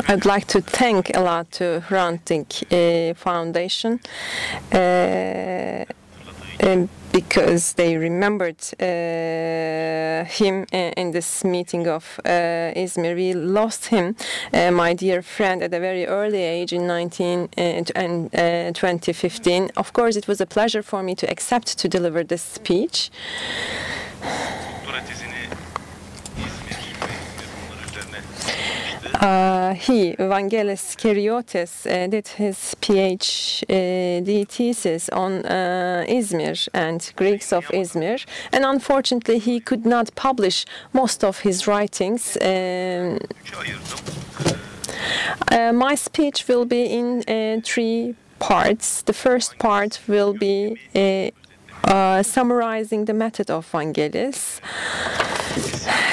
I'd like to thank a lot to Hrant Dink Foundation because they remembered him in this meeting of Izmir. We lost him, my dear friend, at a very early age in 2015. Of course, it was a pleasure for me to accept to deliver this speech. Vangelis Kechriotis, did his PhD thesis on Izmir and Greeks of Izmir, and unfortunately he could not publish most of his writings. My speech will be in 3 parts. The first part will be summarizing the method of Vangelis.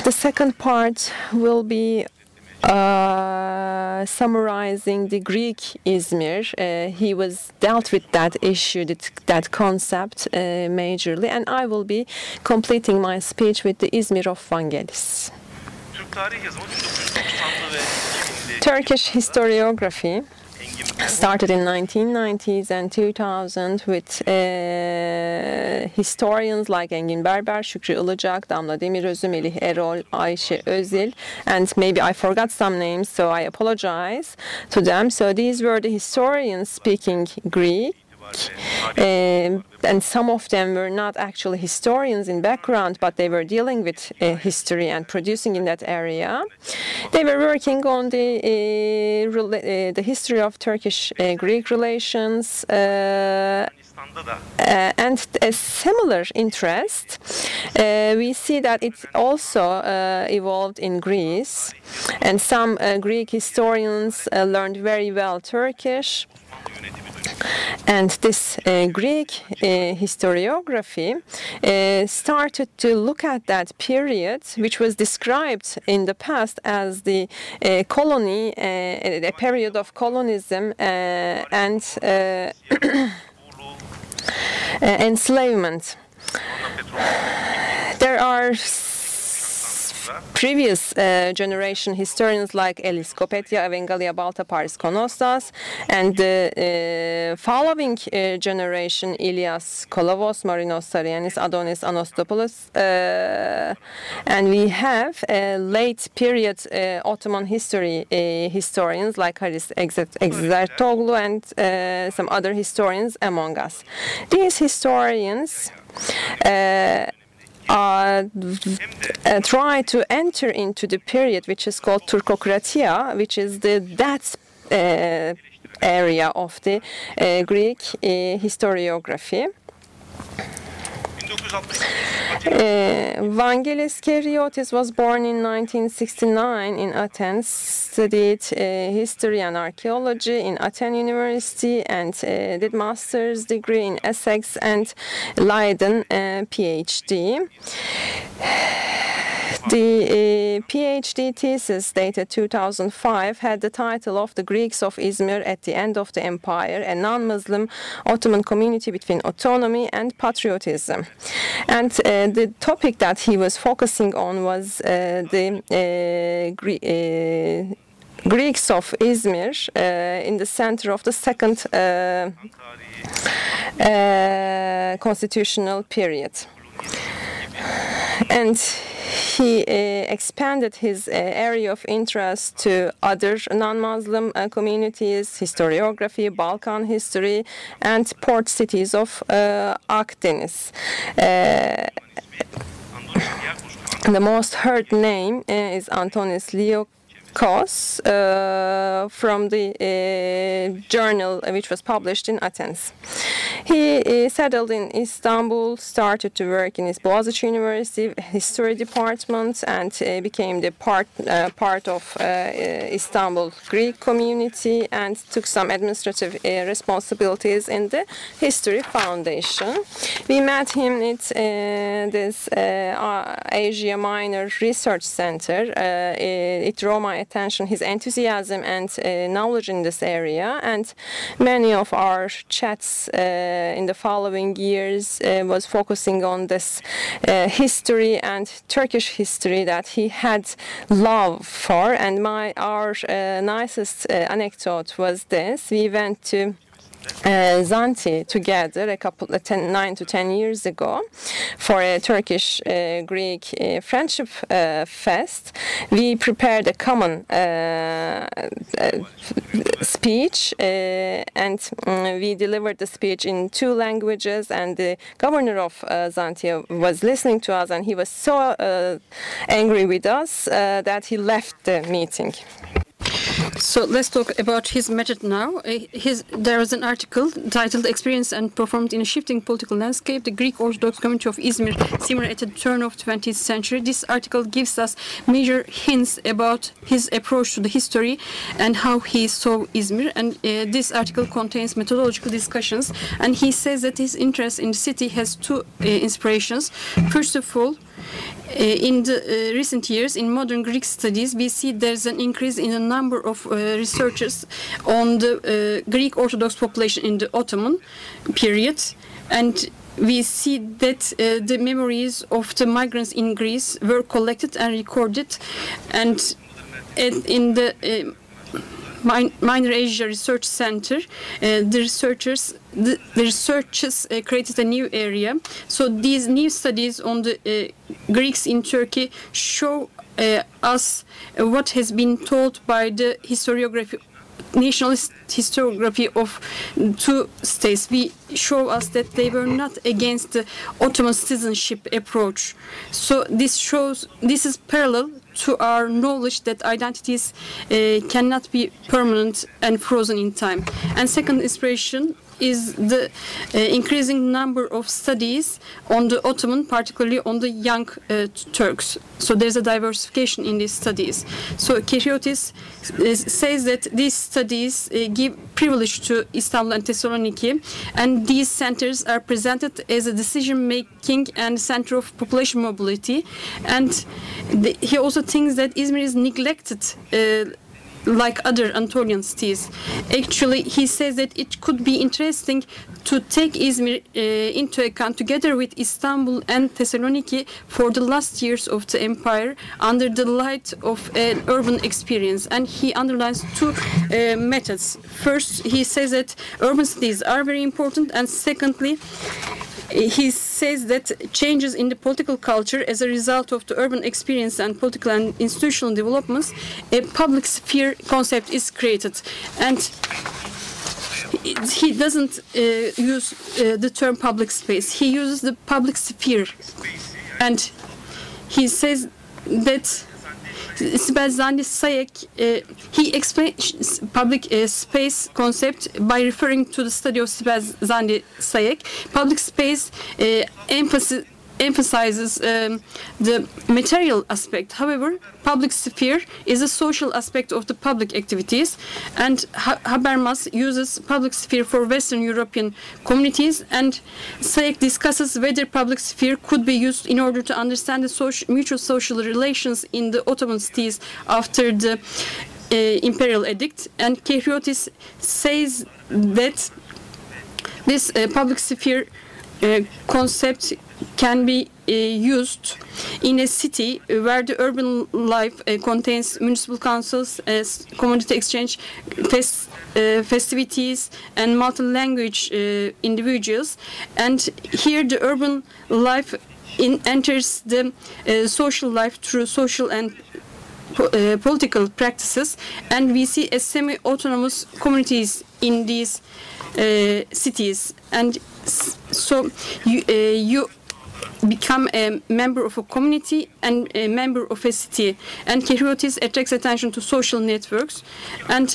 The second part will be summarizing the Greek Izmir. He was dealt with that issue, that concept majorly, and I will be completing my speech with the Izmir of Vangelis. Turkish historiography started in 1990s and 2000 with historians like Engin Berber, Şükrü Ilıcak, Damla Demirözü, Melih Erol, Ayşe Özil, and maybe I forgot some names, so I apologize to them. So these were the historians speaking Greek. And some of them were not actually historians in background, but they were dealing with history and producing in that area. They were working on the history of Turkish-Greek relations and a similar interest. We see that it also evolved in Greece, and some Greek historians learned very well Turkish. And this Greek historiography started to look at that period, which was described in the past as the colony, a period of colonism and enslavement. There are previous generation historians like Elis Kopetya, Evangelia Balta, Paris Konostas, and the following generation, Ilias Kolovos, Marinos Sarianis, Adonis Anastopoulos, and we have late period Ottoman history historians like Haris Exertoglu and some other historians among us. These historians try to enter into the period which is called Turkokratia, which is that area of the Greek historiography. Vangelis Kechriotis was born in 1969 in Athens, studied history and archaeology in Athens University, and did master's degree in Essex and Leiden PhD. The PhD thesis dated 2005 had the title of The Greeks of Izmir at the End of the Empire, a non-Muslim Ottoman community between autonomy and patriotism. And the topic that he was focusing on was the Greeks of Izmir in the center of the second constitutional period. And he expanded his area of interest to other non-Muslim communities, historiography, Balkan history, and port cities of Akdeniz. The most heard name is Antonis Liokos from the journal which was published in Athens. He settled in Istanbul, started to work in his Boğaziçi University history department, and became the part of Istanbul Greek community, and took some administrative responsibilities in the History Foundation. We met him at this Asia Minor Research Center at Roma attention, his enthusiasm and knowledge in this area. And many of our chats in the following years was focusing on this history and Turkish history that he had love for. And our nicest anecdote was this. We went to Zante together 9 to 10 years ago for a Turkish-Greek friendship fest. We prepared a common speech and we delivered the speech in 2 languages, and the governor of Zante was listening to us, and he was so angry with us that he left the meeting. So let's talk about his method now. There was an article titled "Experience and Performed in a Shifting Political Landscape: The Greek Orthodox Community of Izmir, Simmer at the Turn of the 20th Century." This article gives us major hints about his approach to the history and how he saw Izmir. And this article contains methodological discussions. And he says that his interest in the city has 2 inspirations. First of all, in the recent years, in modern Greek studies, we see there's an increase in the number of researchers on the Greek Orthodox population in the Ottoman period. And we see that the memories of the migrants in Greece were collected and recorded. And in the Minor Asia Research Center, the researchers created a new area. So these new studies on the Greeks in Turkey show us what has been told by the nationalist historiography of 2 states. We show us that they were not against the Ottoman citizenship approach. So this is parallel to our knowledge that identities cannot be permanent and frozen in time. And second inspiration is the increasing number of studies on the Ottoman, particularly on the young Turks. So there's a diversification in these studies. So Kechriotis says that these studies give privilege to Istanbul and Thessaloniki, and these centers are presented as a decision-making and center of population mobility. And he also thinks that Izmir is neglected like other Anatolian cities. Actually, he says that it could be interesting to take Izmir into account together with Istanbul and Thessaloniki for the last years of the empire under the light of an urban experience. And he underlines 2 methods. First, he says that urban cities are very important, and secondly, he says that changes in the political culture as a result of the urban experience and political and institutional developments, a public sphere concept is created. And he doesn't use the term public space. He uses the public sphere. And he says that he explains public space concept by referring to the study of Zandi Sayek. Public space emphasizes the material aspect. However, public sphere is a social aspect of the public activities, and Habermas uses public sphere for Western European communities, and Sayek discusses whether public sphere could be used in order to understand the mutual social relations in the Ottoman cities after the imperial edict. And Kechriotis says that this public sphere concept can be used in a city where the urban life contains municipal councils, community exchange, festivities, and multi-language individuals. And here the urban life enters the social life through social and political practices, and we see a semi-autonomous communities in these cities. And so you become a member of a community and a member of a city. And Kechriotis attracts attention to social networks. And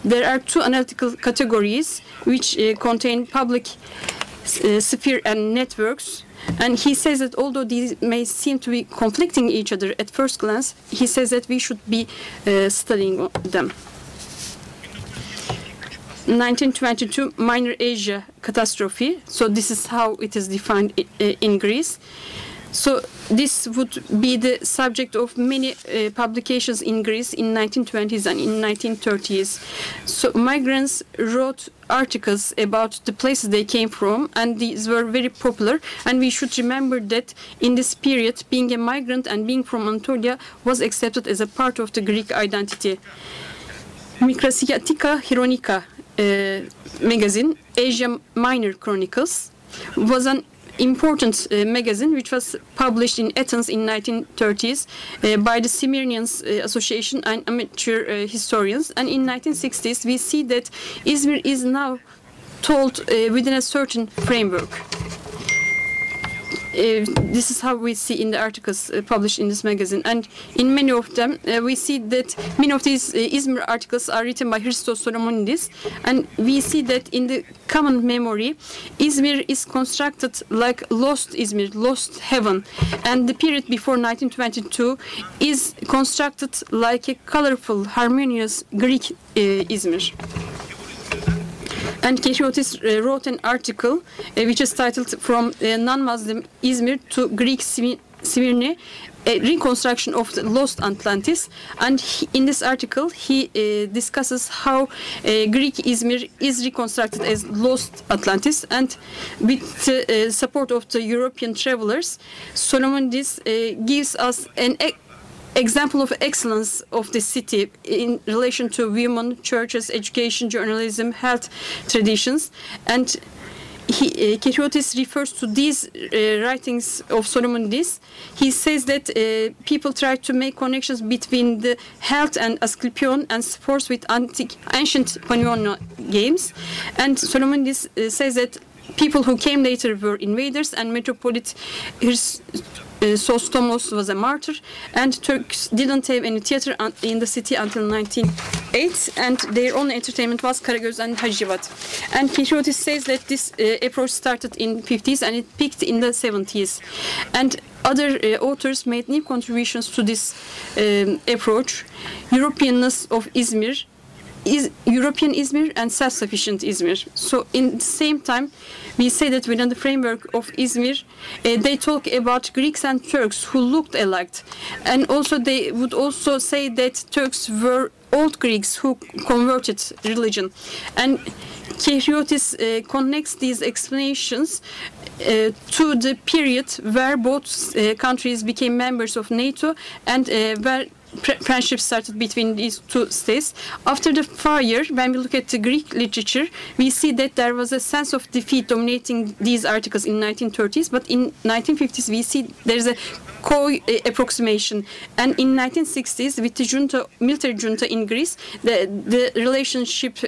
there are 2 analytical categories which contain public sphere and networks. And he says that although these may seem to be conflicting each other at first glance, he says that we should be studying them. 1922 Minor Asia catastrophe. So this is how it is defined in Greece. So this would be the subject of many publications in Greece in 1920s and in 1930s. So migrants wrote articles about the places they came from, and these were very popular. And we should remember that in this period, being a migrant and being from Anatolia was accepted as a part of the Greek identity. Micrasiatica Hironica magazine, Asia Minor Chronicles, was an important magazine which was published in Athens in 1930s by the Smyrnians Association and amateur historians. And in 1960s, we see that Izmir is now told within a certain framework. This is how we see in the articles published in this magazine, and in many of them we see that many of these Izmir articles are written by Christos Solomonidis, and we see that in the common memory Izmir is constructed like lost Izmir, lost heaven, and the period before 1922 is constructed like a colorful, harmonious Greek Izmir. And Kechriotis wrote an article which is titled From Non-Muslim Izmir to Greek Smyrna, a reconstruction of the lost Atlantis. And in this article, he discusses how Greek Izmir is reconstructed as lost Atlantis. And with the support of the European travelers, Solomonidis gives us an example of excellence of the city in relation to women, churches, education, journalism, health traditions. And Kechriotis refers to these writings of Solomonidis. He says that people try to make connections between the health and Asclepion and sports with ancient Panionian games. And Solomonidis says that people who came later were invaders, and Metropolitan Sostomos was a martyr, and Turks didn't have any theater in the city until 1908, and their only entertainment was Karagöz and Hacivat. And Kechriotis says that this approach started in 50s and it peaked in the 70s. And other authors made new contributions to this approach. Europeanness of Izmir, European Izmir and self-sufficient Izmir. So in the same time, we say that within the framework of Izmir, they talk about Greeks and Turks who looked alike. And also they would also say that Turks were old Greeks who converted religion. And Kechriotis connects these explanations to the period where both countries became members of NATO and where friendship started between these two states. After the fire, when we look at the Greek literature, we see that there was a sense of defeat dominating these articles in 1930s, but in 1950s we see there's a co-approximation. And in 1960s, with the junta, military junta in Greece, the relationship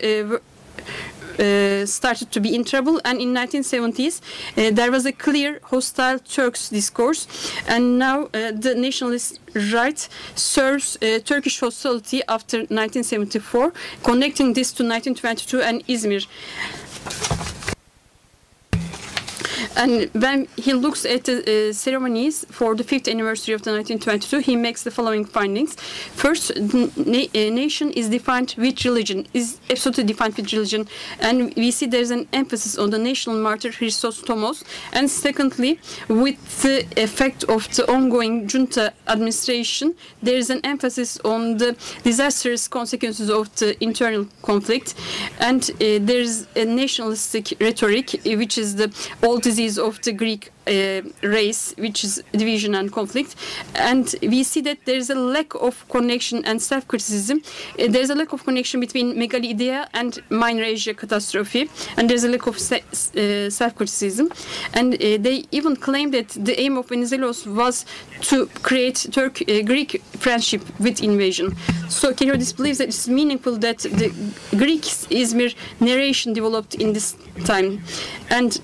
started to be in trouble, and in 1970s there was a clear hostile Turks discourse, and now the nationalist right serves Turkish hostility after 1974, connecting this to 1922 and Izmir. And when he looks at the ceremonies for the 5th anniversary of the 1922, he makes the following findings. First, a nation is defined with religion, is absolutely defined with religion. And we see there's an emphasis on the national martyr Christos Tomos. And secondly, with the effect of the ongoing junta administration, there is an emphasis on the disastrous consequences of the internal conflict. And there's a nationalistic rhetoric, which is the old disease of the Greek race, which is division and conflict. And we see that there's a lack of connection and self-criticism. There's a lack of connection between Megalideia and Minor Asia catastrophe, and there's a lack of self-criticism. And they even claim that the aim of Venizelos was to create Greek friendship with invasion. So Kechriotis believes that it's meaningful that the Greek Izmir narration developed in this time. And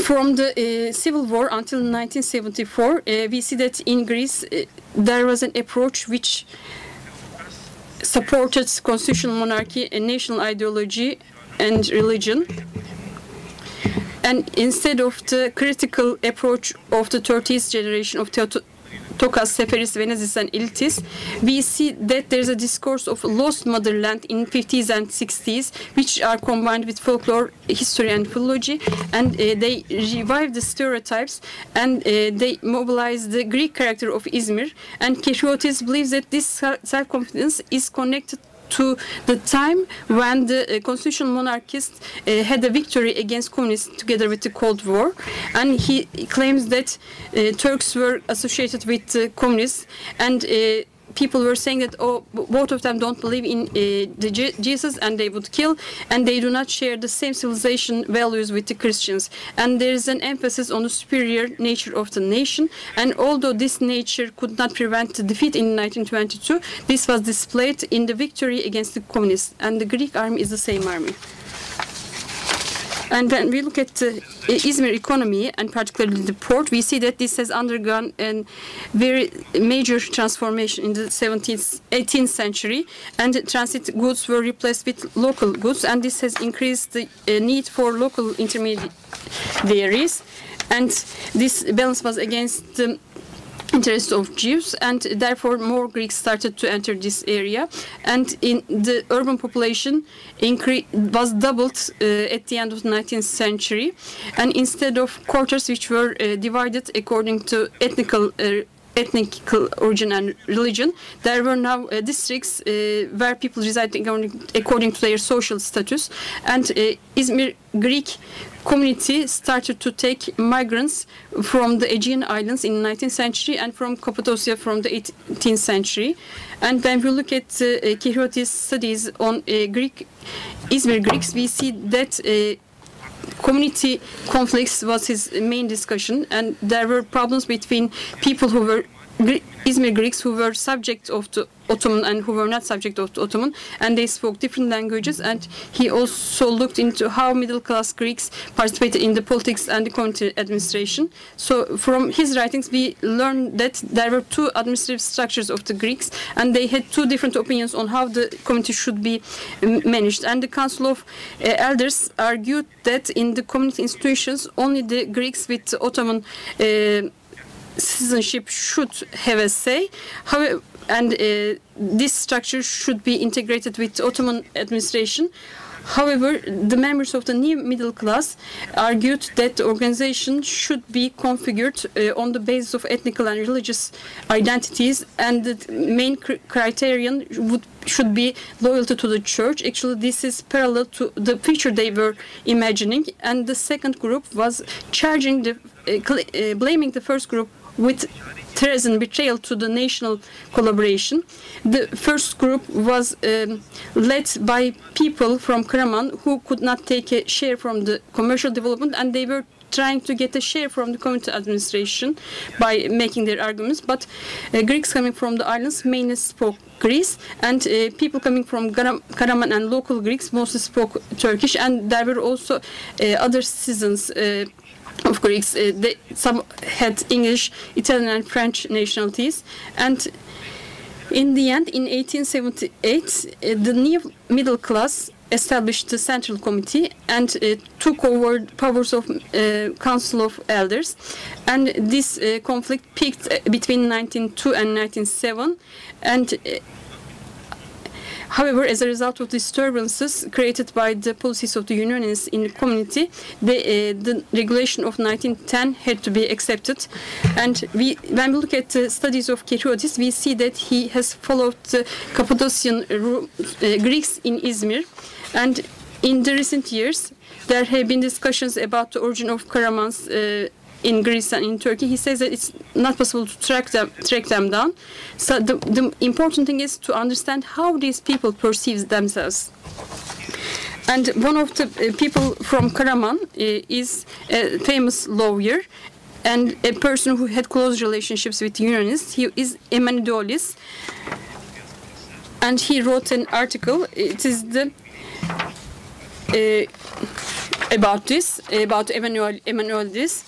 from the Civil War until 1974, we see that in Greece there was an approach which supported constitutional monarchy, a national ideology and religion. And instead of the critical approach of the 30th generation of Tokas, Seferis, Venezis, and Iltis, we see that there's a discourse of lost motherland in 50s and 60s, which are combined with folklore, history, and philology, and they revive the stereotypes, and they mobilize the Greek character of Izmir. And Kechriotis believes that this self-confidence is connected to the time when the constitutional monarchists had a victory against communists together with the Cold War, and he claims that Turks were associated with the communists, and people were saying that, oh, both of them don't believe in Jesus and they would kill, and they do not share the same civilization values with the Christians. And there is an emphasis on the superior nature of the nation, and although this nature could not prevent the defeat in 1922, this was displayed in the victory against the communists, and the Greek army is the same army. And when we look at the Izmir economy, and particularly the port, we see that this has undergone a very major transformation in the 18th century, and transit goods were replaced with local goods, and this has increased the need for local intermediaries, and this balance was against the interest of Jews, and therefore more Greeks started to enter this area, and in the urban population was doubled at the end of the 19th century, and instead of quarters which were divided according to ethnic origin and religion, there were now districts where people resided according to their social status, and Izmir Greek community started to take migrants from the Aegean Islands in the 19th century and from Cappadocia from the 18th century. And when we look at Kechriotis' studies on Izmir Greeks, we see that community conflicts was his main discussion, and there were problems between people who were Izmir Greeks who were subject of the Ottoman and who were not subject of the Ottoman, and they spoke different languages. And he also looked into how middle-class Greeks participated in the politics and the community administration. So from his writings we learned that there were two administrative structures of the Greeks, and they had two different opinions on how the community should be managed. And the Council of Elders argued that in the community institutions only the Greeks with Ottoman citizenship should have a say. However, and this structure should be integrated with Ottoman administration. However, the members of the new middle class argued that the organization should be configured on the basis of ethnic and religious identities, and the main criterion should be loyalty to the church. Actually, this is parallel to the future they were imagining. And the second group was blaming the first group with treason, betrayal to the national collaboration. The first group was led by people from Karaman who could not take a share from the commercial development, and they were trying to get a share from the community administration by making their arguments. But Greeks coming from the islands mainly spoke Greece, and people coming from Karaman and local Greeks mostly spoke Turkish, and there were also other citizens of Greeks. Some had English, Italian, and French nationalities. And in the end, in 1878, the new middle class established the Central Committee and took over powers of Council of Elders. And this conflict peaked between 1902 and 1907. And however, as a result of disturbances created by the policies of the Unionists in the community, the regulation of 1910 had to be accepted. And when we look at the studies of Kechriotis, we see that he has followed the Cappadocian Greeks in Izmir. And in the recent years, there have been discussions about the origin of Karamans in Greece and in Turkey. He says that it's not possible to track them down. So the important thing is to understand how these people perceive themselves. And one of the people from Karaman is a famous lawyer and a person who had close relationships with Unionists. He is Emanidolis, and he wrote an article. It is about Emanidolis.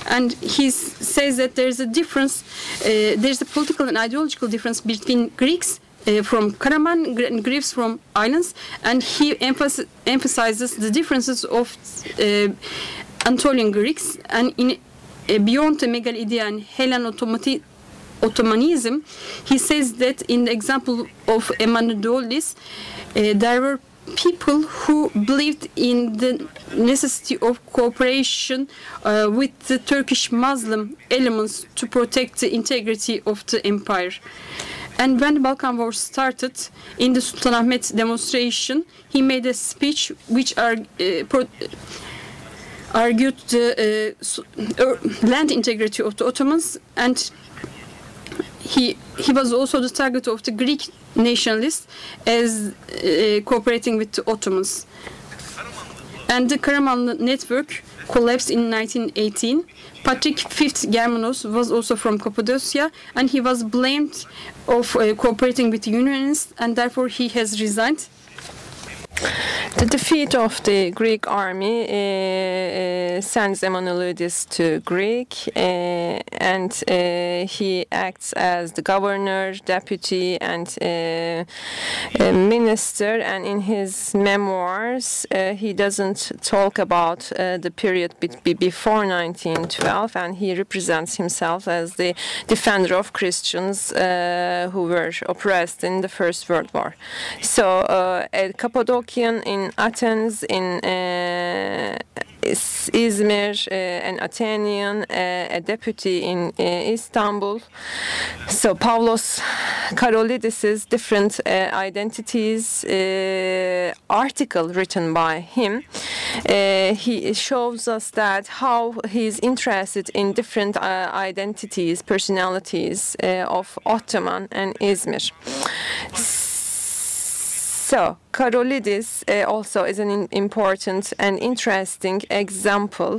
And he says that there's a difference, there's a political and ideological difference between Greeks from Karaman and Greeks from islands, and he emphasizes the differences of Anatolian Greeks, and beyond the Megalidian Hellen Ottomanism, he says that in the example of Emanuelis, there were people who believed in the necessity of cooperation with the Turkish Muslim elements to protect the integrity of the empire. And when the Balkan War started, in the Sultanahmet demonstration, he made a speech which argued the land integrity of the Ottomans, and he was also the target of the Greek nationalists as cooperating with the Ottomans. And the Karamanlı network collapsed in 1918. Patrick V Germanos was also from Cappadocia, and he was blamed of cooperating with the Unionists, and therefore he has resigned. The defeat of the Greek army sends Emanuelidis to Greek, and he acts as the governor, deputy, and minister. And in his memoirs, he doesn't talk about the period before 1912, and he represents himself as the defender of Christians who were oppressed in the First World War. So, a Cappadocian in Athens, in İzmir, an Athenian, a deputy in Istanbul. So Pavlos Karolidis's different identities article written by him, he shows us that how he's interested in different identities, personalities of Ottoman and İzmir. So, Karolidis also is an important and interesting example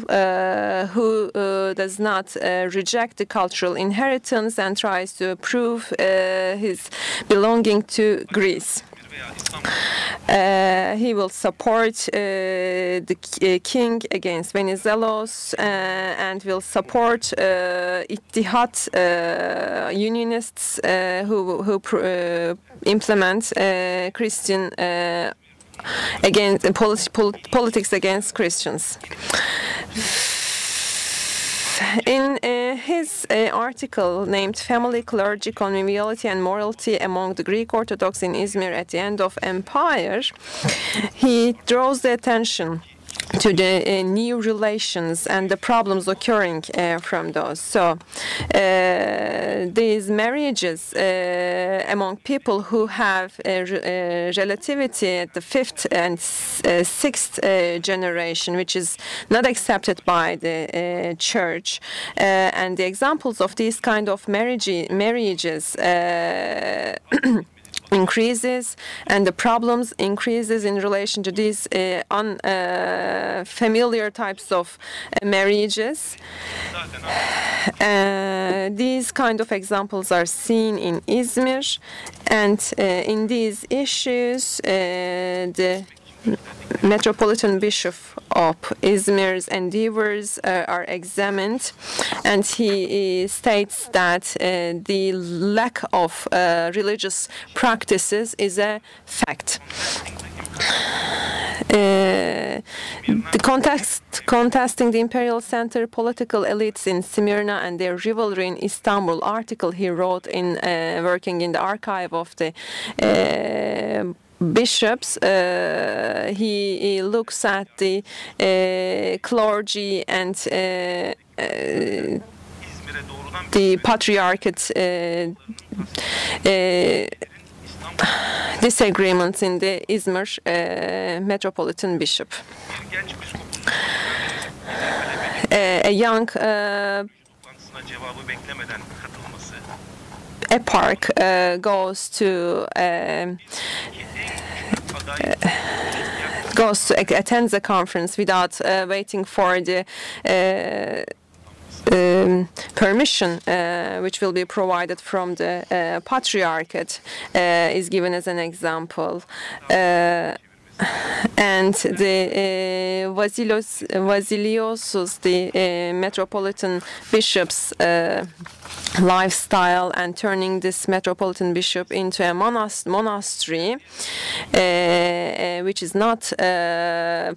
who does not reject the cultural inheritance and tries to prove his belonging to Greece. He will support the king against Venizelos and will support İttihat unionists who implement Christian against politics against Christians. In his article named Family, Clergy, Conviviality and Morality Among the Greek Orthodox in Izmir at the End of Empire, he draws the attention to the new relations and the problems occurring from those. So these marriages among people who have relativity at the fifth and sixth generation, which is not accepted by the church, and the examples of these kind of marriages increases, and the problems increases in relation to these unfamiliar types of marriages. These kind of examples are seen in İzmir, and in these issues the Metropolitan Bishop of İzmir's endeavors are examined, and he states that the lack of religious practices is a fact. Contesting the imperial center political elites in Smyrna and their rivalry in Istanbul article he wrote in working in the archive of the bishops, he looks at the clergy and the patriarchate disagreements in the İzmir metropolitan bishop. A young eparch attends a conference without waiting for the permission which will be provided from the patriarchate is given as an example. And the Vasiliosus, the metropolitan bishop's lifestyle and turning this metropolitan bishop into a monastery, which is not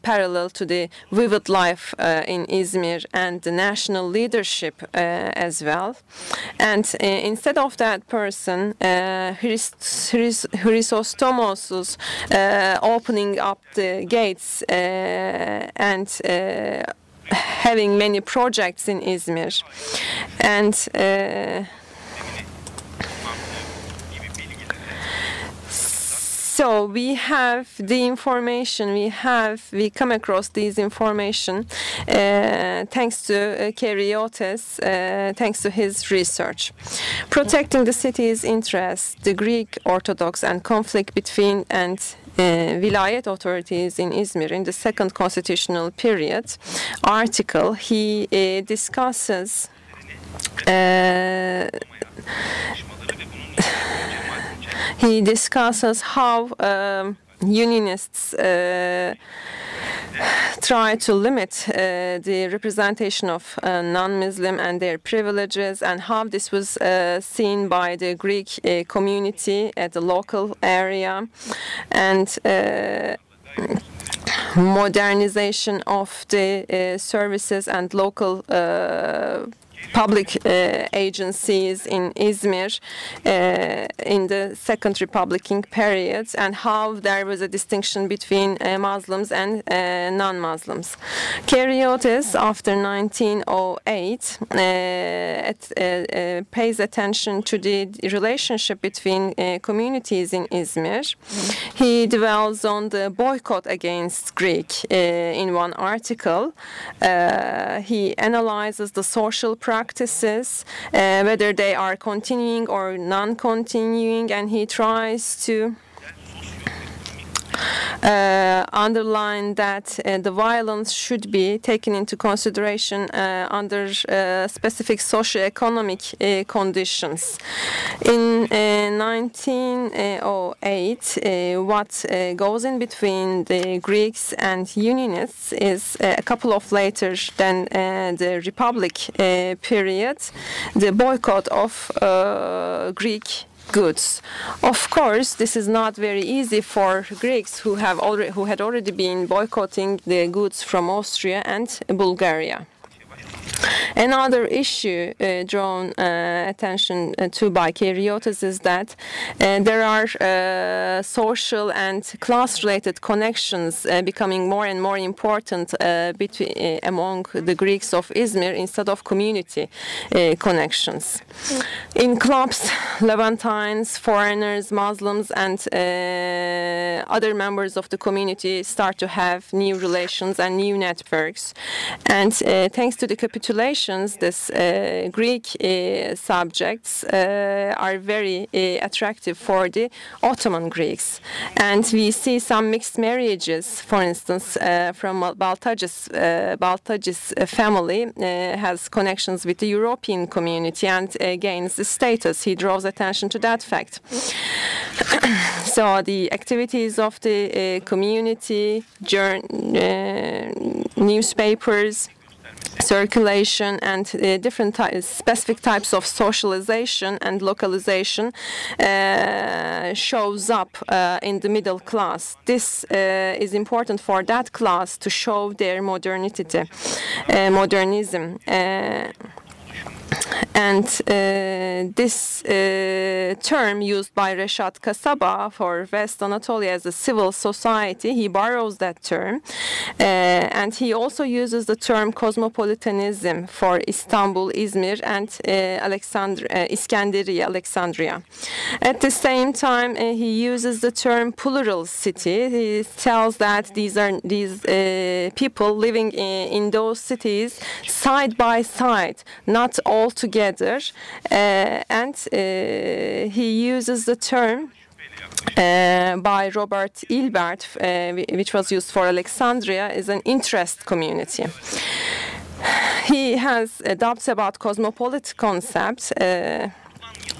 parallel to the vivid life in Izmir and the national leadership as well. And instead of that person, Chrysostomos' opening up the gates and having many projects in Izmir, and so we have the information, we come across these information thanks to Kechriotis, thanks to his research. Protecting the city's interests, the Greek Orthodox and conflict between and Vilayet authorities in Izmir in the second constitutional period article, he discusses how Unionists try to limit the representation of non-Muslim and their privileges, and how this was seen by the Greek community at the local area, and modernization of the services and local public agencies in Izmir in the Second Republican period, and how there was a distinction between Muslims and non-Muslims. Kechriotis, after 1908, pays attention to the relationship between communities in Izmir. He dwells on the boycott against Greek in one article. He analyzes the social practices, whether they are continuing or non-continuing, and he tries to underline that the violence should be taken into consideration under specific socio-economic conditions. In 1908, what goes in between the Greeks and Unionists is a couple of later than the Republic period, the boycott of Greek goods. Of course, this is not very easy for Greeks who had already been boycotting the goods from Austria and Bulgaria. Another issue drawn attention to by Kechriotis is that there are social and class-related connections becoming more and more important among the Greeks of Izmir instead of community connections. In clubs, Levantines, foreigners, Muslims, and other members of the community start to have new relations and new networks. And thanks to the capitulations, this Greek subjects are very attractive for the Ottoman Greeks. And we see some mixed marriages, for instance, from Baltagis family has connections with the European community and gains the status. He draws attention to that fact. So the activities of the community, newspapers, circulation, and different specific types of socialization and localization shows up in the middle class. This is important for that class to show their modernism. And this term used by Reşat Kasaba for West Anatolia as a civil society, he borrows that term. And he also uses the term cosmopolitanism for Istanbul, Izmir, and Iskenderiye, Alexandria. At the same time, he uses the term plural city. He tells that these people living in those cities side by side, not all together, and he uses the term by Robert Ilbert, which was used for Alexandria, is an interest community. He has doubts about cosmopolitan concepts.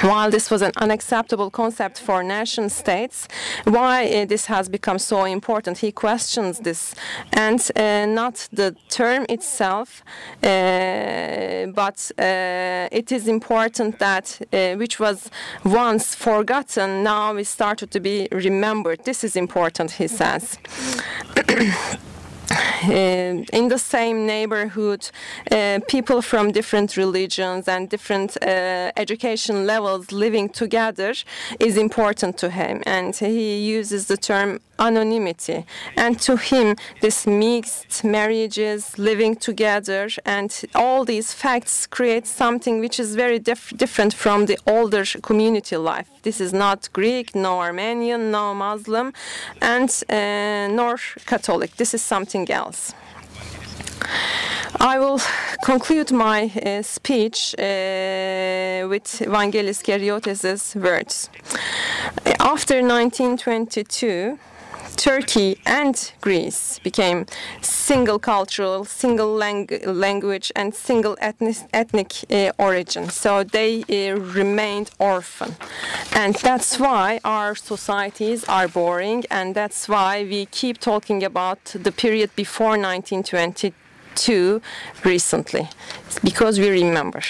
while this was an unacceptable concept for nation states, why this has become so important. He questions this, and not the term itself, but it is important that which was once forgotten, now is started to be remembered. This is important, he says. In the same neighborhood, people from different religions and different education levels living together is important to him, and he uses the term anonymity. And to him, this mixed marriages, living together, and all these facts create something which is very different from the older community life. This is not Greek, no Armenian, no Muslim, and nor Catholic. This is something else. I will conclude my speech with Vangelis Kechriotis' words. After 1922, Turkey and Greece became single cultural, single language, and single ethnic origin. So they remained orphan. And that's why our societies are boring, and that's why we keep talking about the period before 1922 recently. It's because we remember.